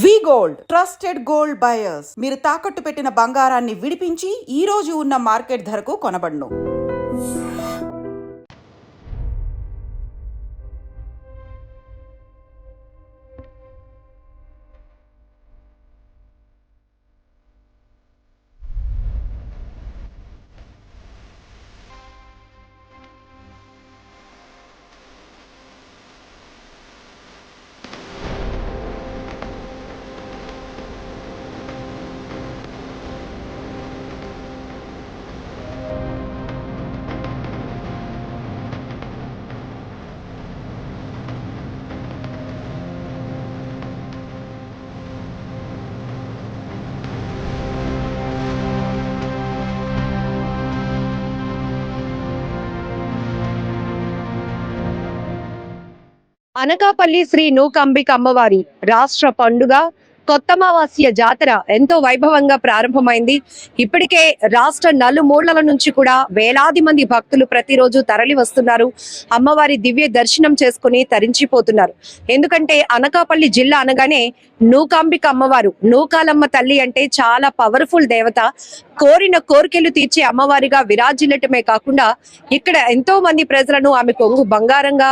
వి gold trusted gold buyers మీరు తాకట్టు పెట్టిన బంగారాన్ని విడిపించి ఈ రోజు ఉన్న మార్కెట్ ధరకు కొనబడును. అనకాపల్లి శ్రీ నూకాంబిక అమ్మవారి రాష్ట్ర పండుగ కొత్తమావాస్య జాతర ఎంతో వైభవంగా ప్రారంభమైంది. ఇప్పటికే రాష్ట్ర నలుమూలల నుంచి కూడా వేలాది మంది భక్తులు ప్రతిరోజు తరలి వస్తున్నారు. అమ్మవారి దివ్య దర్శనం చేసుకుని తరించిపోతున్నారు. ఎందుకంటే అనకాపల్లి జిల్లా అనగానే నూకాంబిక అమ్మవారు, నూకాలమ్మ తల్లి అంటే చాలా పవర్ఫుల్ దేవత. కోరిన కోరికలు తీర్చే అమ్మవారిగా విరాజిల్లటమే కాకుండా ఇక్కడ ఎంతో మంది ప్రజలను ఆమె కొంగు బంగారంగా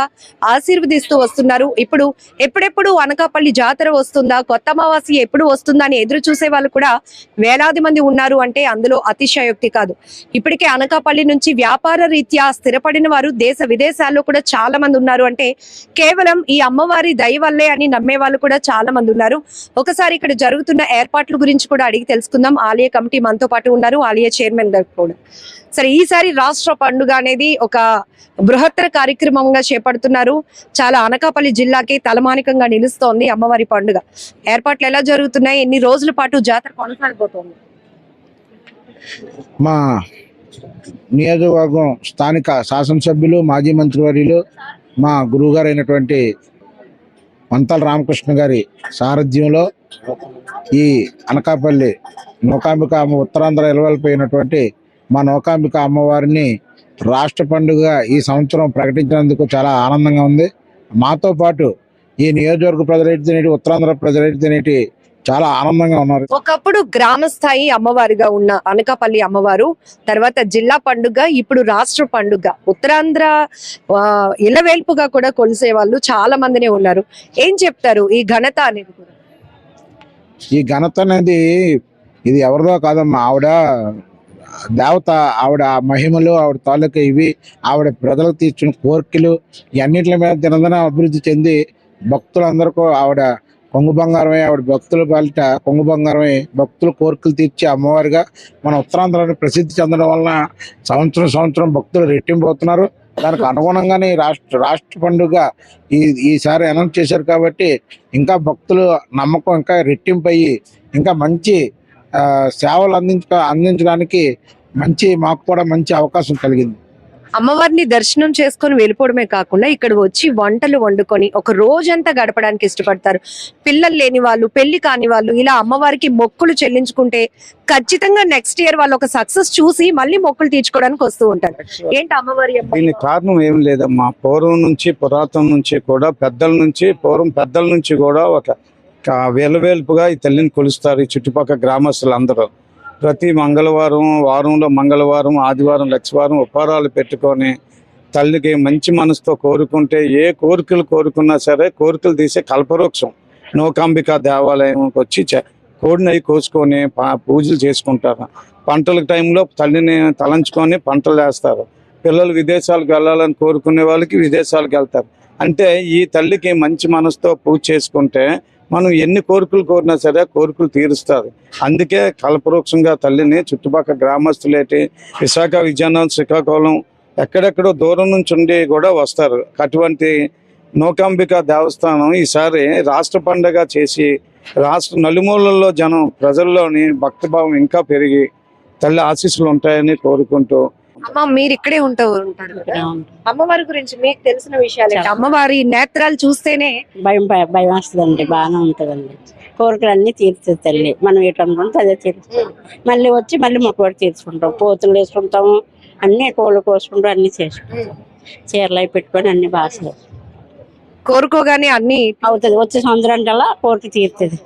ఆశీర్వదిస్తూ వస్తున్నారు. ఇప్పుడు ఎప్పుడెప్పుడు అనకాపల్లి జాతర వస్తుందా, కొత్త అమావాస్య ఎప్పుడు వస్తుందా అని ఎదురు చూసే వాళ్ళు కూడా వేలాది మంది ఉన్నారు అంటే అందులో అతిశయోక్తి కాదు. ఇప్పటికే అనకాపల్లి నుంచి వ్యాపార రీత్యా స్థిరపడిన వారు దేశ విదేశాల్లో కూడా చాలా మంది ఉన్నారు. అంటే కేవలం ఈ అమ్మవారి దయ వల్లే అని నమ్మే వాళ్ళు కూడా చాలా మంది ఉన్నారు. ఒకసారి ఇక్కడ జరుగుతున్న ఏర్పాట్ల గురించి కూడా అడిగి తెలుసుకుందాం. ఆలయ కమిటీ మనతో పాటు ఉన్నారు, ఆలయ చైర్మన్ గారు కూడా. సరే, ఈసారి రాష్ట్ర పండుగ అనేది ఒక బృహత్తర కార్యక్రమంగా చేపడుతున్నారు. చాలా అనకాపల్లి జిల్లాకి తలమానికంగా నిలుస్తోంది అమ్మవారి పండుగ. ఏర్పాట్లు ఎలా జరుగుతున్నాయి, ఎన్ని రోజుల పాటు జాతర కొనసాగిపోతుంది? మా నియోజకవర్గం స్థానిక శాసనసభ్యులు, మాజీ మంత్రివర్యులు, మా గురువుగారు అయినటువంటి మంతల రామకృష్ణ గారి సారథ్యంలో ఈ అనకాపల్లి నూకాంబిక అమ్మ ఉత్తరాంధ్ర ఇలవెల్పోయినటువంటి మా నూకాంబిక అమ్మవారిని రాష్ట్ర పండుగ ఈ సంవత్సరం ప్రకటించినందుకు చాలా ఆనందంగా ఉంది. మాతో పాటు ఈ నియోజకవర్గ ప్రజలైతేనేటి, ఉత్తరాంధ్ర ప్రజలైతేనేటి చాలా ఆనందంగా ఉన్నారు. ఒకప్పుడు గ్రామ స్థాయి అమ్మవారిగా ఉన్న అనకాపల్లి అమ్మవారు తర్వాత జిల్లా పండుగ, ఇప్పుడు రాష్ట్ర పండుగ, ఉత్తరాంధ్ర ఇలవేల్పుగా కూడా కొలిసే వాళ్ళు చాలా మందినే ఉన్నారు. ఏం చెప్తారు ఈ ఘనత అనేది? కూడా ఈ ఘనత అనేది ఇది ఎవరిదో కాదమ్మా, ఆవిడ దేవత, ఆవిడ మహిమలు, ఆవిడ తాలూకా ఇవి, ఆవిడ ప్రజలకు తీర్చిన కోరికలు ఇవన్నిటి మీద దినదిన అభివృద్ధి చెంది భక్తులందరికీ ఆవిడ కొంగు బంగారమే, ఆవిడ భక్తుల పాలిట కొంగు బంగారమే, భక్తుల కోరికలు తీర్చే అమ్మవారిగా మన ఉత్తరాంధ్రాన్ని ప్రసిద్ధి చెందడం వలన సంవత్సరం భక్తులు రెట్టింపోతున్నారు. దానికి అనుగుణంగానే రాష్ట్ర పండుగ ఈసారి అనౌన్స్ చేశారు కాబట్టి ఇంకా భక్తులు నమ్మకం ఇంకా రెట్టింపు అయ్యి ఇంకా మంచి సేవలు అందించడానికి మాకు కూడా మంచి అవకాశం కలిగింది. అమ్మవారిని దర్శనం చేసుకొని వెళ్ళిపోవడమే కాకుండా ఇక్కడ వచ్చి వంటలు వండుకొని ఒక రోజంతా గడపడానికి ఇష్టపడతారు. పిల్లలు లేని వాళ్ళు, పెళ్లి కాని వాళ్ళు ఇలా అమ్మవారికి మొక్కులు చెల్లించుకుంటే ఖచ్చితంగా నెక్స్ట్ ఇయర్ వాళ్ళు ఒక సక్సెస్ చూసి మళ్ళీ మొక్కులు తీర్చుకోవడానికి వస్తూ ఉంటారు. ఏంటి అమ్మవారి దీని కారణం ఏం లేదమ్మా, పూర్వం నుంచి పురాతనం నుంచి కూడా పెద్దల నుంచి కూడా ఒక వేలువేలుపుగా ఈ తల్లిని కొలుస్తారు. ఈ చుట్టుపక్కల గ్రామస్తులందరూ ప్రతి వారంలో మంగళవారం, ఆదివారం, లక్షవారం ఉపహారాలు పెట్టుకొని తల్లికి మంచి మనసుతో కోరుకుంటే ఏ కోరికలు కోరుకున్నా సరే కోరికలు తీసే కల్పవృక్షం నూకాంబిక దేవాలయంకి వచ్చి కోడినవి కోసుకొని పూజలు చేసుకుంటారు. పంటల టైంలో తల్లిని తలంచుకొని పంటలు వేస్తారు. పిల్లలు విదేశాలకు వెళ్ళాలని కోరుకునే వాళ్ళకి విదేశాలకు వెళ్తారు. అంటే ఈ తల్లికి మంచి మనసుతో పూజ చేసుకుంటే మనం ఎన్ని కోరికలు కోరినా సరే కోరికలు తీరుస్తారు. అందుకే కల్పవృక్షంగా తల్లిని చుట్టుపక్కల గ్రామస్తులేటి విశాఖ, విజయనగరం, శ్రీకాకుళం ఎక్కడెక్కడో దూరం నుంచి ఉండి కూడా వస్తారు. అటువంటి నూకాంబిక దేవస్థానం ఈసారి రాష్ట్ర పండుగ చేసి రాష్ట్ర నలుమూలల్లో ప్రజల్లోని భక్తిభావం ఇంకా పెరిగి తల్లి ఆశీస్సులు ఉంటాయని కోరుకుంటూ. అమ్మ, మీరు ఇక్కడే ఉంటారు. అమ్మవారి గురించి మీకు తెలిసిన విషయాలు, అమ్మవారి నేత్రాలు చూస్తేనే భయం వస్తుందండి. బాగానే ఉంటుందండి, కోరికలు అన్ని తీరుస్తుంది తల్లి. మనం ఎటు అనుకుంటే అదే తీరుస్తాం. మళ్ళీ వచ్చి మళ్ళీ మొక్కబడి తీర్చుకుంటాం, పోతులు వేసుకుంటాము, అన్ని కోళ్ళు కోసుకుంటాం, అన్ని చేసుకుంటాం. చీరలు అవి పెట్టుకొని అన్ని బాగా కోరుకోగానే అన్ని అవుతుంది. వచ్చే సంవత్సరం కల్లా కోరిక తీరుతుంది.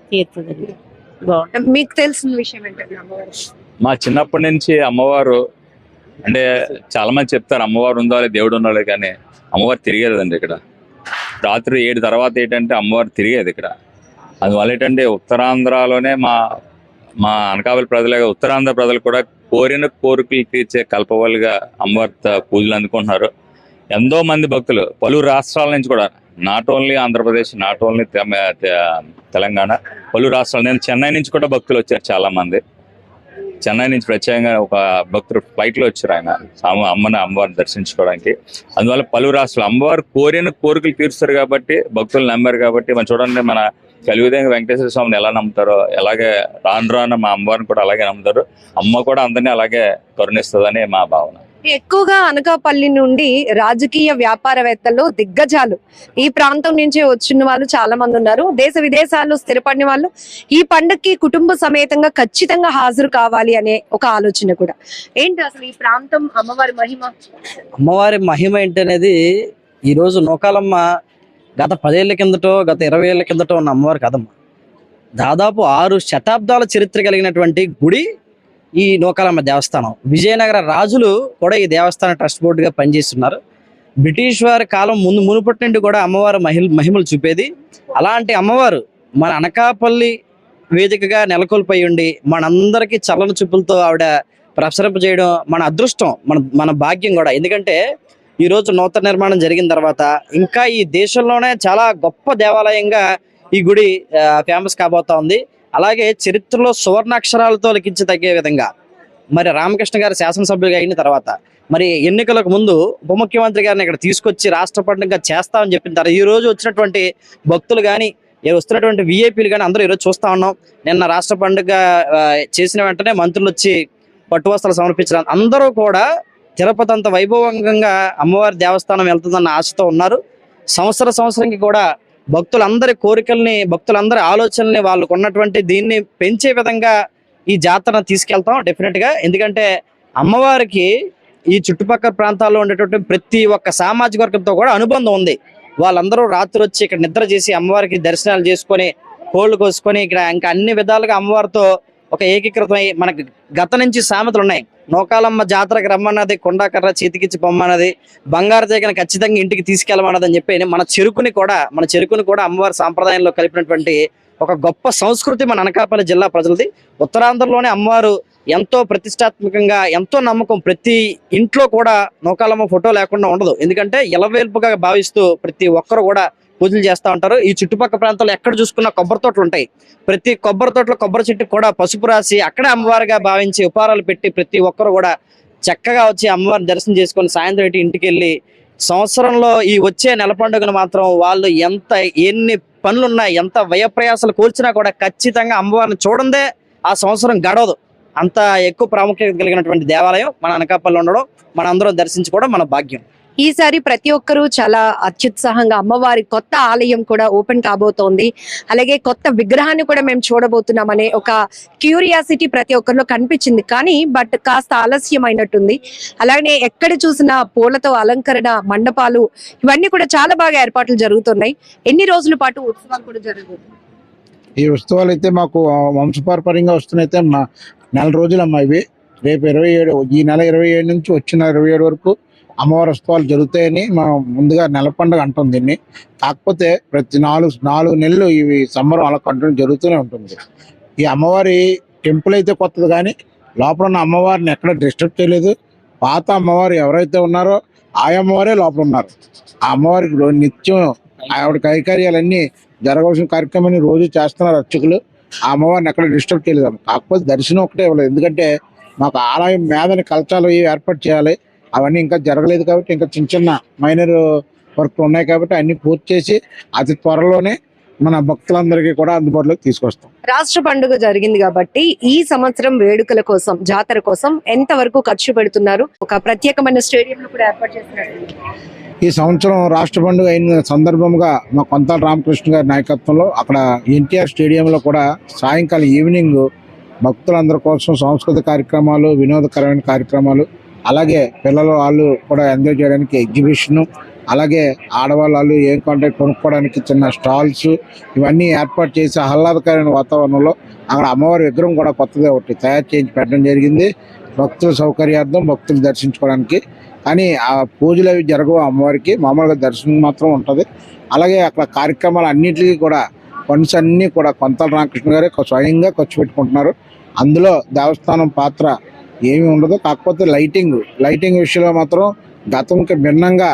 బాగుంటుంది. మీకు తెలిసిన విషయం ఏంటంటే అమ్మవారు మా చిన్నప్పటి నుంచి అమ్మవారు అంటే చాలా మంది చెప్తారు అమ్మవారు ఉండాలి దేవుడు ఉండాలి, కానీ అమ్మవారు తిరిగేదండి ఇక్కడ. రాత్రి 7 తర్వాత ఏంటంటే అమ్మవారు తిరిగేది ఇక్కడ. అందువల్ల ఏంటంటే ఉత్తరాంధ్రలోనే మా అనకాపల్లి ప్రజలుగా ఉత్తరాంధ్ర ప్రజలు కూడా కోరిన కోరికలు తీర్చే కల్పవల్లిగా అమ్మవారి పూజలు అందుకుంటున్నారు. ఎంతో మంది భక్తులు పలు రాష్ట్రాల నుంచి కూడా, not only Andhra Pradesh, not only Telangana, పలు రాష్ట్రాలు. నేను చెన్నై నుంచి కూడా భక్తులు వచ్చారు చాలా మంది. చెన్నై నుంచి ప్రత్యేకంగా ఒక భక్తుడు ఫ్లైట్ లో వచ్చారు ఆయన అమ్మవారిని దర్శించుకోవడానికి. అందువల్ల పలు రాష్ట్రాలు అమ్మవారు కోరిన కోరికలు తీరుస్తారు కాబట్టి భక్తులు నమ్మారు కాబట్టి. మనం చూడండి, మన కలియుగ వెంకటేశ్వర స్వామిని ఎలా నమ్ముతారో అలాగే రాను మా అమ్మవారిని కూడా అలాగే నమ్ముతారు. అమ్మ కూడా అందరినీ అలాగే కరుణిస్తుందని మా భావన. ఎక్కువగా అనకాపల్లి నుండి రాజకీయ వ్యాపారవేత్తలు దిగ్గజాలు ఈ ప్రాంతం నుంచి వచ్చిన వాళ్ళు చాలా మంది ఉన్నారు. దేశ విదేశాల్లో స్థిరపడిన వాళ్ళు ఈ పండుగకి కుటుంబ సమేతంగా ఖచ్చితంగా హాజరు కావాలి అనే ఒక ఆలోచన కూడా. ఏంటి అసలు ఈ ప్రాంతం అమ్మవారి మహిమ? అమ్మవారి మహిమ ఏంటనేది ఈ రోజు నూకాలమ్మ గత 10 ఏళ్ల కిందటో గత 20 ఏళ్ల కిందటో ఉన్న అమ్మవారి కదమ్మ. దాదాపు 6 శతాబ్దాల చరిత్ర కలిగినటువంటి గుడి ఈ నూకాలమ్మ దేవస్థానం. విజయనగర రాజులు కూడా ఈ దేవస్థాన ట్రస్ట్ బోర్డుగా పనిచేస్తున్నారు. బ్రిటిష్ వారి కాలం మునుపటి నుండి కూడా అమ్మవారు మహిమలు చూపేది. అలాంటి అమ్మవారు మన అనకాపల్లి వేదికగా నెలకొల్పై ఉండి మనందరికీ చల్లని చూపులతో ఆవిడ ప్రసరింపజేయడం మన అదృష్టం, మన భాగ్యం కూడా. ఎందుకంటే ఈ రోజు నూతన నిర్మాణం జరిగిన తర్వాత ఇంకా ఈ దేశంలోనే చాలా గొప్ప దేవాలయంగా ఈ గుడి ఫేమస్ కాబోతా ఉంది. అలాగే చరిత్రలో సువర్ణాక్షరాలతో లిఖించదగే విధంగా మరి రామకృష్ణ గారు శాసనసభ్యులుగా అయిన తర్వాత మరి ఎన్నికలకు ముందు ఉప ముఖ్యమంత్రి గారిని ఇక్కడ తీసుకొచ్చి రాష్ట్ర పండుగ చేస్తామని చెప్పిన తర్వాత ఈ రోజు వచ్చినటువంటి భక్తులు కానీ వస్తున్నటువంటి విఐపీలు కానీ అందరూ ఈరోజు చూస్తా ఉన్నాం. నిన్న రాష్ట్ర పండుగ చేసిన వెంటనే మంత్రులు వచ్చి పట్టు వస్త్రాలు సమర్పించడానికి అందరూ కూడా తిరుపతి అంత వైభవంగా అమ్మవారి దేవస్థానం వెళ్తుందన్న ఆశతో ఉన్నారు. సంవత్సరంకి కూడా భక్తులందరి కోరికల్ని, భక్తులందరి ఆలోచనల్ని, వాళ్ళకు ఉన్నటువంటి దీన్ని పెంచే విధంగా ఈ జాతరను తీసుకెళ్తాం డెఫినెట్ గా. ఎందుకంటే అమ్మవారికి ఈ చుట్టుపక్కల ప్రాంతాల్లో ఉండేటువంటి ప్రతి ఒక్క సామాజిక వర్గంతో కూడా అనుబంధం ఉంది. వాళ్ళందరూ రాత్రి వచ్చి ఇక్కడ నిద్ర చేసి అమ్మవారికి దర్శనాలు చేసుకొని కోళ్లు కోసుకొని ఇక్కడ ఇంకా అన్ని విధాలుగా అమ్మవారితో ఒక ఏకీకృతమై మనకి గత నుంచి సామెతలు ఉన్నాయి. నూకాలమ్మ జాతరకు రమ్మన్నది, కొండాకర్ర చేతికిచ్చి పొమ్మన్నది, బంగారు తీగను ఖచ్చితంగా ఇంటికి తీసుకెళ్ళమన్నది అని చెప్పి మన చెరుకుని కూడా అమ్మవారి సాంప్రదాయంలో కలిపినటువంటి ఒక గొప్ప సంస్కృతి మన అనకాపల్లి జిల్లా ప్రజలది. ఉత్తరాంధ్రలోనే అమ్మవారు ఎంతో ప్రతిష్టాత్మకంగా, ఎంతో నమ్మకం. ప్రతి ఇంట్లో కూడా నూకాలమ్మ ఫోటో లేకుండా ఉండదు. ఎందుకంటే ఇలవేల్పుగా భావిస్తూ ప్రతి ఒక్కరు కూడా పూజలు చేస్తూ ఉంటారు. ఈ చుట్టుపక్కల ప్రాంతాల్లో ఎక్కడ చూసుకున్న కొబ్బరి తోటలు ఉంటాయి. ప్రతి కొబ్బరి తోటలో కొబ్బరి చెట్టుకు కూడా పసుపు రాసి అక్కడే అమ్మవారిగా భావించి ఉపహారాలు పెట్టి ప్రతి ఒక్కరు కూడా చక్కగా వచ్చి అమ్మవారిని దర్శనం చేసుకొని సాయంత్రం ఇంటికి వెళ్ళి సంవత్సరంలో ఈ వచ్చే నెల పండుగను మాత్రం వాళ్ళు ఎన్ని పనులున్నా, ఎంత వ్యయప్రయాసాలు కూర్చున్నా కూడా ఖచ్చితంగా అమ్మవారిని చూడందే ఆ సంవత్సరం గడవదు. అంత ఎక్కువ ప్రాముఖ్యత కలిగినటువంటి దేవాలయం మన అనకాపల్లి ఉండడం, మన అందరం దర్శించుకోవడం మన భాగ్యం. ఈసారి ప్రతి ఒక్కరూ చాలా అత్యుత్సాహంగా అమ్మవారి కొత్త ఆలయం కూడా ఓపెన్ కాబోతోంది. అలాగే కొత్త విగ్రహాన్ని కూడా మేము చూడబోతున్నామనే ఒక క్యూరియాసిటీ ప్రతి ఒక్కరిలో కనిపించింది. కానీ బట్ కాస్త ఆలస్యం అయినట్టుంది. అలాగే ఎక్కడ చూసినా పూలతో అలంకరణ, మండపాలు ఇవన్నీ కూడా చాలా బాగా ఏర్పాట్లు జరుగుతున్నాయి. ఎన్ని రోజుల పాటు ఉత్సవాలు కూడా జరుగుతుంది? ఈ ఉత్సవాలు అయితే మాకు వంశపారపర్యంగా వస్తున్నాయితే 4 రోజులమ్మా ఇవి. రేపు 27, ఈ నెల 27 నుంచి వచ్చిన 27 వరకు అమ్మవారి ఉత్సవాలు జరుగుతాయని మనం ముందుగా నెల పండుగ అంటాం దీన్ని. కాకపోతే ప్రతి 4 నెలలు ఇవి సంబరం అలా కంటిన్యూ జరుగుతూనే ఉంటుంది. ఈ అమ్మవారి టెంపుల్ అయితే కొత్తది, కానీ లోపల ఉన్న అమ్మవారిని ఎక్కడ డిస్టర్బ్ చేయలేదు. పాత అమ్మవారు ఎవరైతే ఉన్నారో ఆ అమ్మవారే లోపల ఉన్నారు. ఆ అమ్మవారికి నిత్యం ఆవిడ కైకార్యాలన్నీ జరగవలసిన కార్యక్రమాన్ని రోజు చేస్తున్నారు అర్చకులు. ఆ అమ్మవారిని ఎక్కడ డిస్టర్బ్ చేయలేదు. కాకపోతే దర్శనం ఒకటే ఇవ్వలేదు. ఎందుకంటే మాకు ఆలయం మీదని కలచాలు ఏర్పాటు చేయాలి. అవన్నీ ఇంకా జరగలేదు కాబట్టి ఇంకా చిన్న మైనర్ వర్క్ ఉన్నాయి కాబట్టి అన్ని పూర్తి చేసి అతి త్వరలోనే మన భక్తులందరికీ కూడా అందుబాటులోకి తీసుకొస్తాం. రాష్ట్ర పండుగ జరిగింది కాబట్టి ఈ సంవత్సరం వేడుకల కోసం, జాతర కోసం ఎంత వరకు ఖర్చు పెడుతున్నారు? ఒక ప్రత్యేకమైన స్టేడియం కూడా ఏర్పాటు చేస్తున్నారు. ఈ సంవత్సరం రాష్ట్ర పండుగ అయిన సందర్భంగా మా కొంతాల రామకృష్ణ గారి నాయకత్వంలో అక్కడ ఎన్టీఆర్ స్టేడియంలో కూడా సాయంకాలం ఈవినింగ్ భక్తులందరి కోసం సాంస్కృతిక కార్యక్రమాలు, వినోదకరమైన కార్యక్రమాలు, అలాగే పిల్లలు వాళ్ళు కూడా ఎంజాయ్ చేయడానికి ఎగ్జిబిషన్, అలాగే ఆడవాళ్ళు ఏం కొంటే కొనుక్కోవడానికి చిన్న స్టాల్స్ ఇవన్నీ ఏర్పాటు చేసి ఆహ్లాదకరమైన వాతావరణంలో అక్కడ అమ్మవారి విగ్రహం కూడా కొత్తగా ఒకటి తయారు చేయించి పెట్టడం జరిగింది. భక్తుల సౌకర్యార్థం భక్తులు దర్శించుకోవడానికి. కానీ ఆ పూజలు అవి జరగవు అమ్మవారికి, మామూలుగా దర్శనం మాత్రం ఉంటుంది. అలాగే అక్కడ కార్యక్రమాలు అన్నింటికి కూడా ఫండ్స్ అన్నీ కూడా కొంతల రామకృష్ణ గారే స్వయంగా ఖర్చు పెట్టుకుంటున్నారు. అందులో దేవస్థానం పాత్ర ఏమీ ఉండదు. కాకపోతే లైటింగ్ విషయంలో మాత్రం గతంకి భిన్నంగా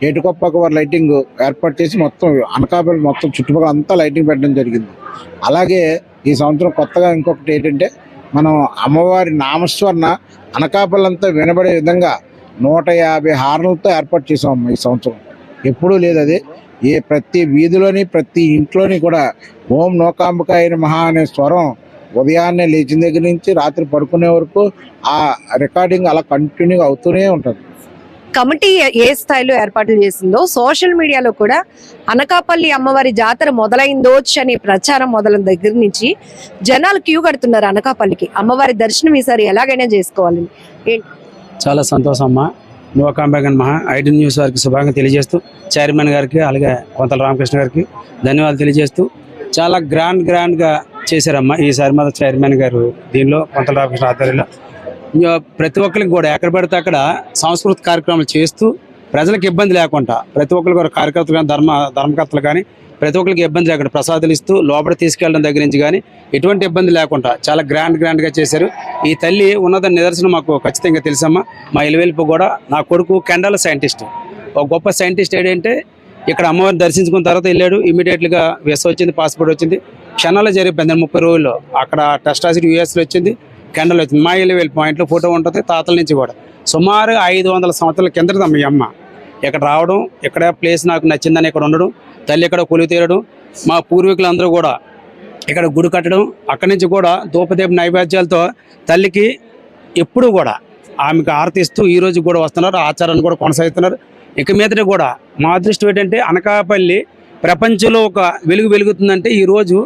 ఏటుకొప్పక వారి లైటింగ్ ఏర్పాటు చేసి మొత్తం అనకాపల్లి మొత్తం చుట్టుపక్కల అంతా లైటింగ్ పెట్టడం జరిగింది. అలాగే ఈ సంవత్సరం కొత్తగా ఇంకొకటి ఏంటంటే మనం అమ్మవారి నామస్మరణ అనకాపల్లి అంతా వినబడే విధంగా 150 హార్న్లతో ఏర్పాటు చేసాం ఈ సంవత్సరం. ఎప్పుడూ లేదు అది. ప్రతి వీధిలోని ప్రతి ఇంట్లోని కూడా ఓం నోకాంబకాయ నమః అనే స్వరం ఉదయాన్నే లేచిన దగ్గర నుంచి రాత్రి పడుకునే వరకు ఆ రికార్డింగ్ అలా కంటిన్యూగా అవుతూనే ఉంటుంది. కమిటీ ఏ స్థాయిలో ఏర్పాట్లు చేసిందో సోషల్ మీడియాలో కూడా అనకాపల్లి అమ్మవారి జాతర మొదలైందోచ్ అనే ప్రచారం మొదలైన దగ్గర నుంచి జనాలు క్యూ కడుతున్నారు అనకాపల్లికి. అమ్మవారి దర్శనం ఈసారి ఎలాగైనా చేసుకోవాలని. చాలా సంతోషం అమ్మా. నోకాంబేగన్ మహా ఐటీ న్యూస్ వారికి శుభాకాంక్షలు తెలియజేస్తూ, చైర్మన్ గారికి అలాగే కొంతల రామకృష్ణ గారికి ధన్యవాదాలు తెలియజేస్తూ, చాలా గ్రాండ్గా చేశారమ్మా ఈసారి మా చైర్మన్ గారు. దీనిలో కొంతల రామకృష్ణ ఆధ్వర్యంలో ప్రతి ఒక్కరికి కూడా ఎక్కడ పడితే అక్కడ సాంస్కృతిక కార్యక్రమాలు చేస్తూ ప్రజలకు ఇబ్బంది లేకుండా ప్రతి ఒక్కరికి కూడా కార్యకర్తలు కానీ ధర్మకర్తలు కానీ ప్రతి ఒక్కరికి ఇబ్బంది లేకుండా ప్రసాదాలు ఇస్తూ లోపల తీసుకెళ్ళడం దగ్గర నుంచి కానీ ఎటువంటి ఇబ్బంది లేకుండా చాలా గ్రాండ్గా చేశారు. ఈ తల్లి ఉన్నదని నిదర్శనం మాకు ఖచ్చితంగా తెలుసమ్మా. మా ఇలవేల్పు కూడా నా కొడుకు కెండాల సైంటిస్ట్, ఒక గొప్ప సైంటిస్ట్. ఏంటంటే ఇక్కడ అమ్మవారిని దర్శించుకున్న తర్వాత వెళ్ళాడు, ఇమీడియట్గా వీసా వచ్చింది, పాస్పోర్ట్ వచ్చింది, క్షణాల్లో జరిగిపోయింది. 30 రోజుల్లో అక్కడ టెస్ట్ రాసి యూఎస్లో వచ్చింది, కెండల్ వచ్చింది. మా ఇలవేల్పు పాయింట్లో ఫోటో ఉంటుంది తాతల నుంచి కూడా. సుమారు 500 సంవత్సరాల కిందట మీ అమ్మ ఇక్కడ రావడం, ఇక్కడ ప్లేస్ నాకు నచ్చిందని ఇక్కడ ఉండడం, తల్లి ఇక్కడ కొలువు తీరడం, మా పూర్వీకులందరూ కూడా ఇక్కడ గుడి కట్టడం, అక్కడి నుంచి కూడా ధూపదీప నైవేద్యాలతో తల్లికి ఎప్పుడు కూడా ఆమెకు ఆరతిస్తూ ఈ రోజు కూడా వస్తున్నారు, ఆచారాన్ని కూడా కొనసాగుతున్నారు. ఇక మీదట కూడా మా అదృష్టం ఏంటంటే అనకాపల్లి ప్రపంచంలో ఒక వెలుగు వెలుగుతుందంటే ఈరోజు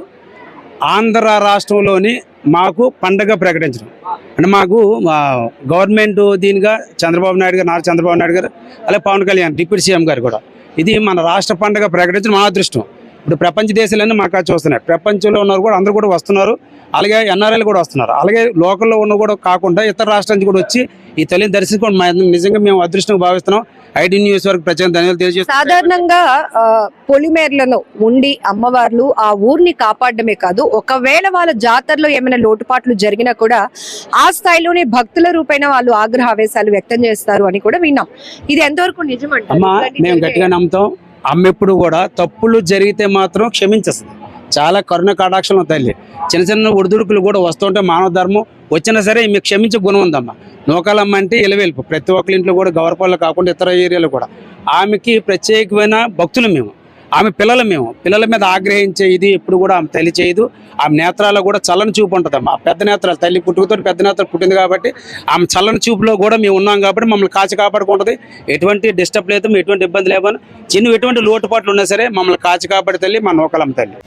ఆంధ్ర రాష్ట్రంలోని మాకు పండగ ప్రకటించడం. అంటే మాకు గవర్నమెంట్ దీనిగా చంద్రబాబు నాయుడు గారు, నారా చంద్రబాబు నాయుడు గారు, అలాగే పవన్ కళ్యాణ్ డిప్యూటీ సీఎం గారు కూడా ఇది మన రాష్ట్ర పండుగ ప్రకటించడం మా అదృష్టం. ఇప్పుడు ప్రపంచ దేశాలన్నీ మాకు చూస్తున్నాయి, ప్రపంచంలో ఉన్నారు కూడా అందరూ కూడా వస్తున్నారు, అలాగే ఎన్ఆర్ఐలు కూడా వస్తున్నారు, అలాగే లోకల్లో ఉన్న కూడా కాకుండా ఇతర రాష్ట్రాల నుంచి కూడా వచ్చి ఈ తల్లిని దర్శించుకోవడం నిజంగా మేము అదృష్టంగా భావిస్తున్నాం. ఐటీ న్యూస్ వరకు ప్రచారం ధన్యవాదాలు తెలియజేస్తాం. సాధారణంగా పొలిమేర్లలో ఉండి అమ్మవార్లు ఆ ఊరిని కాపాడమే కాదు, ఒకవేళ వాళ్ళ జాతరలో ఏమైనా లోటుపాట్లు జరిగినా కూడా ఆ స్థాయిలోనే భక్తుల రూపైన వాళ్ళు ఆగ్రహ ఆవేశాలు వ్యక్తం చేస్తారు అని కూడా విన్నాం. ఇది ఎంతవరకు నిజమంటే? అమ్మా మేము గట్టిగా నమ్ముతాం. అమ్మ ఎప్పుడు కూడా తప్పులు జరిగితే మాత్రం క్షమించేస్తుంది. చాలా కరుణ కటాక్షం తల్లి. చిన్న ఒడిదుడుకులు కూడా వస్తుంటే మానవ ధర్మం వచ్చినా సరే మీకు క్షమించే గుణం ఉందమ్మా. నూకాలమ్మ అంటే ఇలవేల్పు ప్రతి ఒక్కరి ఇంట్లో కూడా గౌరపాల్లో కాకుండా ఇతర ఏరియాలో కూడా ఆమెకి ప్రత్యేకమైన భక్తులు మేము, ఆమె పిల్లల మీద ఆగ్రహించే ఇది ఎప్పుడు కూడా ఆమె తల్లి చేయదు. ఆమె నేత్రాల్లో కూడా చల్లని చూపు ఉంటుందమ్మా. పెద్ద నేత్రాలు, తల్లి పుట్టుకతో పెద్ద నేత్రాలు పుట్టింది కాబట్టి ఆమె చల్లని చూపులో కూడా మేము ఉన్నాం కాబట్టి మమ్మల్ని కాచి కాపాడుకుంటుంది. ఎటువంటి డిస్టర్బ్ లేదు, ఎటువంటి ఇబ్బంది లేవని, ఎటువంటి లోటుపాట్లు ఉన్నా సరే మమ్మల్ని కాచి కాపాడే తల్లి మా నూకాలమ్మ తల్లి.